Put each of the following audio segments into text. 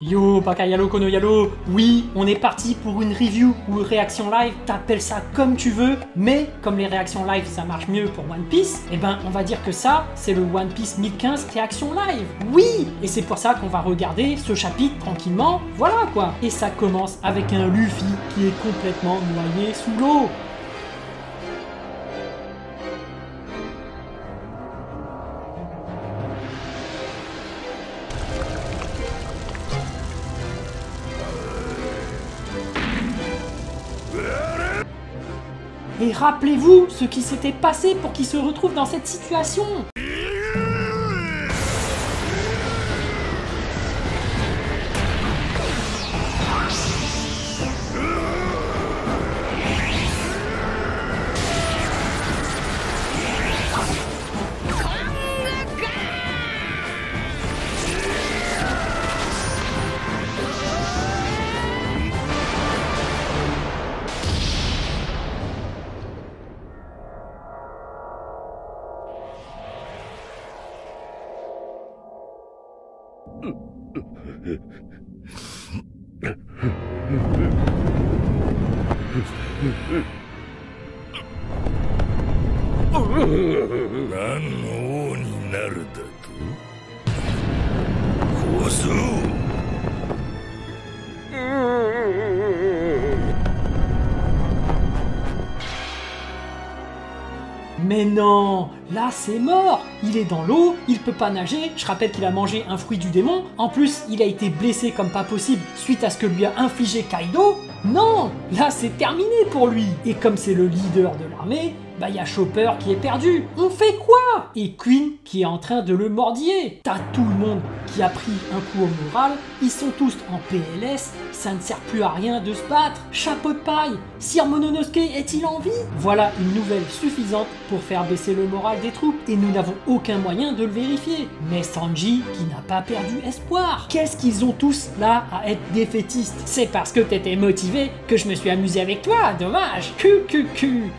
Yo, Bakayalo Konoyalo, oui, on est parti pour une review ou une réaction live, t'appelles ça comme tu veux, mais comme les réactions live ça marche mieux pour One Piece, eh ben on va dire que ça, c'est le One Piece 1015 réaction live. Oui, et c'est pour ça qu'on va regarder ce chapitre tranquillement, voilà quoi. Et ça commence avec un Luffy qui est complètement noyé sous l'eau. Et rappelez-vous ce qui s'était passé pour qu'il se retrouve dans cette situation. Mais non, là c'est mort. Il est dans l'eau, il peut pas nager, je rappelle qu'il a mangé un fruit du démon, en plus il a été blessé comme pas possible suite à ce que lui a infligé Kaido. Non, là c'est terminé pour lui. Et comme c'est le leader de l'armée, bah y a Chopper qui est perdu. On fait quoi? Et Queen qui est en train de le mordiller. T'as tout le monde qui a pris un coup au moral, ils sont tous en PLS, ça ne sert plus à rien de se battre. Chapeau de paille, Sir Mononosuke est-il en vie? Voilà une nouvelle suffisante pour faire baisser le moral des troupes et nous n'avons aucun moyen de le vérifier. Mais Sanji qui n'a pas perdu espoir. Qu'est-ce qu'ils ont tous là à être défaitistes? C'est parce que t'étais motivé que je me suis amusé avec toi, dommage.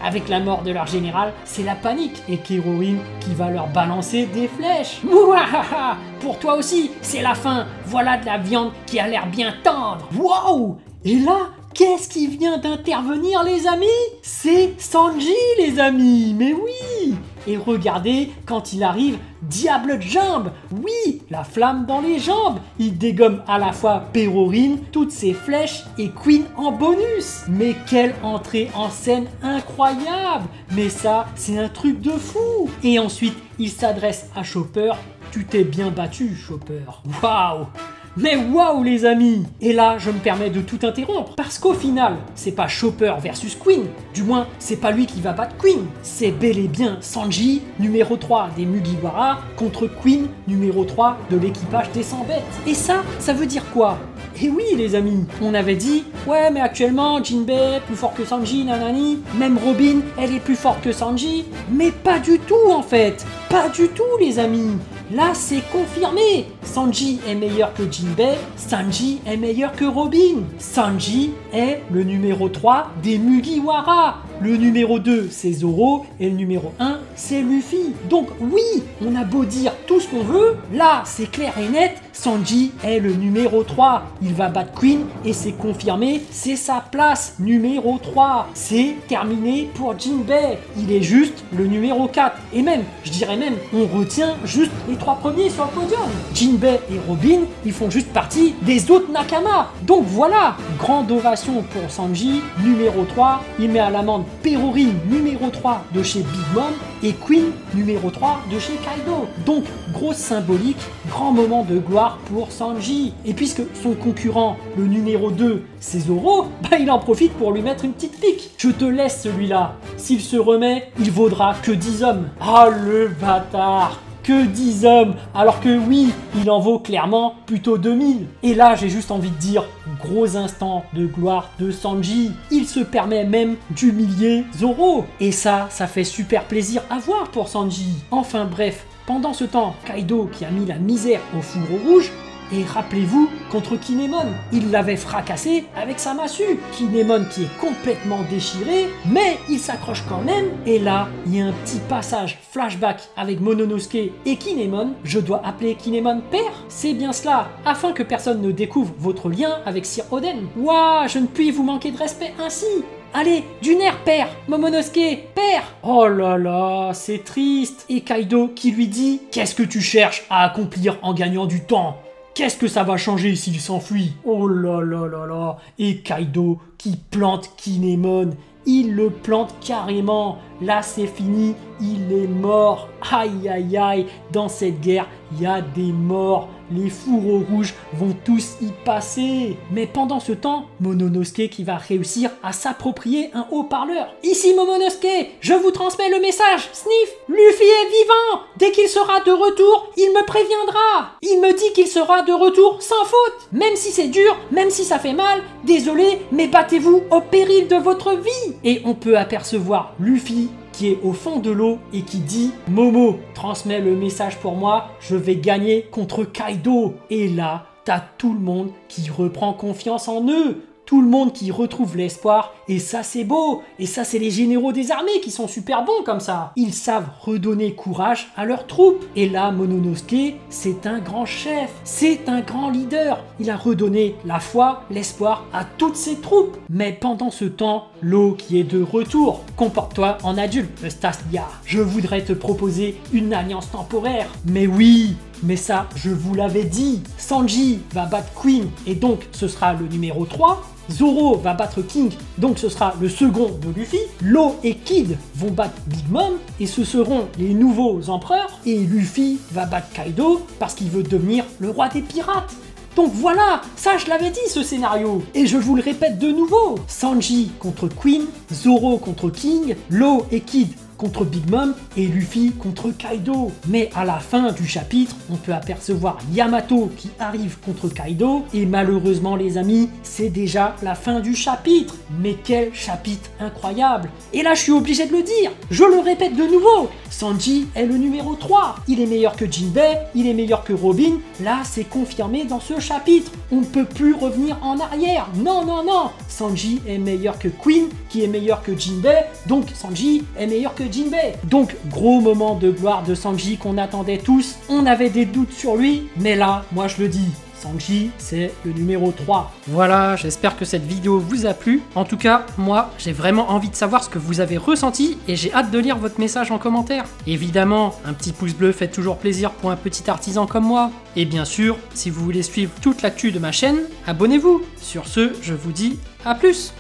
Avec la mort de leur général, c'est la panique et Keroin qui va leur balancer des flèches. Mouahaha, pour toi aussi, c'est la fin. Voilà de la viande qui a l'air bien tendre. Waouh! Et là, qu'est-ce qui vient d'intervenir, les amis? C'est Sanji, les amis. Mais oui! Et regardez, quand il arrive, Diable Jambe, oui, la flamme dans les jambes. Il dégomme à la fois Perorin, toutes ses flèches et Queen en bonus. Mais quelle entrée en scène incroyable. Mais ça, c'est un truc de fou. Et ensuite, il s'adresse à Chopper. Tu t'es bien battu, Chopper. Waouh! Mais waouh les amis! Et là, je me permets de tout interrompre, parce qu'au final, c'est pas Chopper versus Queen, du moins, c'est pas lui qui va battre Queen, c'est bel et bien Sanji, numéro 3 des Mugiwara, contre Queen, numéro 3 de l'équipage des 100 bêtes. Et ça veut dire quoi? Et oui les amis, on avait dit, ouais mais actuellement, Jinbei, plus fort que Sanji, nanani, même Robin, elle est plus forte que Sanji, mais pas du tout en fait, pas du tout les amis. Là, c'est confirmé. Sanji est meilleur que Jinbei, Sanji est meilleur que Robin. Sanji est le numéro 3 des Mugiwara. Le numéro 2, c'est Zoro, et le numéro 1, c'est Luffy. Donc oui, on a beau dire tout ce qu'on veut, là, c'est clair et net, Sanji est le numéro 3. Il va battre Queen, et c'est confirmé, c'est sa place, numéro 3. C'est terminé pour Jinbei. Il est juste le numéro 4. Et même, je dirais même, on retient juste les 3 premiers sur le podium. Jinbei et Robin, ils font juste partie des autres Nakama. Donc voilà, grande ovation pour Sanji, numéro 3. Il met à l'amende Perorin, numéro 3 de chez Big Mom, et Queen, numéro 3 de chez Kaido. Donc, grosse symbolique, grand moment de gloire pour Sanji. Et puisque son concurrent, le numéro 2, c'est Zoro, bah il en profite pour lui mettre une petite pique. Je te laisse celui-là. S'il se remet, il vaudra que 10 hommes. Ah le bâtard! Que 10 hommes, alors que oui, il en vaut clairement plutôt 2000. Et là, j'ai juste envie de dire, gros instant de gloire de Sanji. Il se permet même d'humilier Zoro. Et ça fait super plaisir à voir pour Sanji. Enfin bref, pendant ce temps, Kaido qui a mis la misère au four rouge, Et rappelez-vous, contre Kinemon, il l'avait fracassé avec sa massue. Kinemon qui est complètement déchiré, mais il s'accroche quand même. Et là, il y a un petit passage flashback avec Momonosuke et Kinemon. Je dois appeler Kinemon père? C'est bien cela, afin que personne ne découvre votre lien avec Sir Oden. Ouah, je ne puis vous manquer de respect ainsi. Allez, du nerf, père! Momonosuke, père! Oh là là, c'est triste. Et Kaido qui lui dit: qu'est-ce que tu cherches à accomplir en gagnant du temps? Qu'est-ce que ça va changer s'il s'enfuit? Oh là là là là. Et Kaido qui plante Kinemon. Il le plante carrément. Là, c'est fini. Il est mort. Aïe, aïe, aïe. Dans cette guerre, il y a des morts. Les fourreaux rouges vont tous y passer. Mais pendant ce temps, Momonosuke qui va réussir à s'approprier un haut-parleur. Ici Momonosuke, je vous transmets le message. Sniff, Luffy est vivant. Dès qu'il sera de retour, il me préviendra. Il me dit qu'il sera de retour sans faute. Même si c'est dur, même si ça fait mal, désolé, mais battez-vous au péril de votre vie. Et on peut apercevoir Luffy qui est au fond de l'eau et qui dit: Momo, transmets le message pour moi, je vais gagner contre Kaido. Et là, t'as tout le monde qui reprend confiance en eux. Tout le monde qui retrouve l'espoir, et ça c'est beau, et ça c'est les généraux des armées qui sont super bons comme ça. Ils savent redonner courage à leurs troupes, et là Momonosuke c'est un grand chef, c'est un grand leader. Il a redonné la foi, l'espoir à toutes ses troupes. Mais pendant ce temps, l'eau qui est de retour. Comporte-toi en adulte, Eustacia. Je voudrais te proposer une alliance temporaire. Mais oui, mais ça, je vous l'avais dit. Sanji va battre Queen et donc ce sera le numéro 3. Zoro va battre King, donc ce sera le second de Luffy. Law et Kid vont battre Big Mom et ce seront les nouveaux empereurs. Et Luffy va battre Kaido parce qu'il veut devenir le roi des pirates. Donc voilà, ça je l'avais dit ce scénario. Et je vous le répète de nouveau. Sanji contre Queen, Zoro contre King, Law et Kid contre Big Mom et Luffy contre Kaido. Mais à la fin du chapitre, on peut apercevoir Yamato qui arrive contre Kaido et malheureusement les amis, c'est déjà la fin du chapitre. Mais quel chapitre incroyable! Et là je suis obligé de le dire, je le répète de nouveau, Sanji est le numéro 3. Il est meilleur que Jinbei, il est meilleur que Robin, là c'est confirmé dans ce chapitre. On ne peut plus revenir en arrière, non non non! Sanji est meilleur que Queen, qui est meilleur que Jinbei, donc Sanji est meilleur que Jinbei. Donc gros moment de gloire de Sanji qu'on attendait tous, on avait des doutes sur lui, mais là, moi je le dis, Sanji, c'est le numéro 3. Voilà, j'espère que cette vidéo vous a plu. En tout cas, moi, j'ai vraiment envie de savoir ce que vous avez ressenti et j'ai hâte de lire votre message en commentaire. Évidemment, un petit pouce bleu fait toujours plaisir pour un petit artisan comme moi. Et bien sûr, si vous voulez suivre toute l'actu de ma chaîne, abonnez-vous. Sur ce, je vous dis à plus.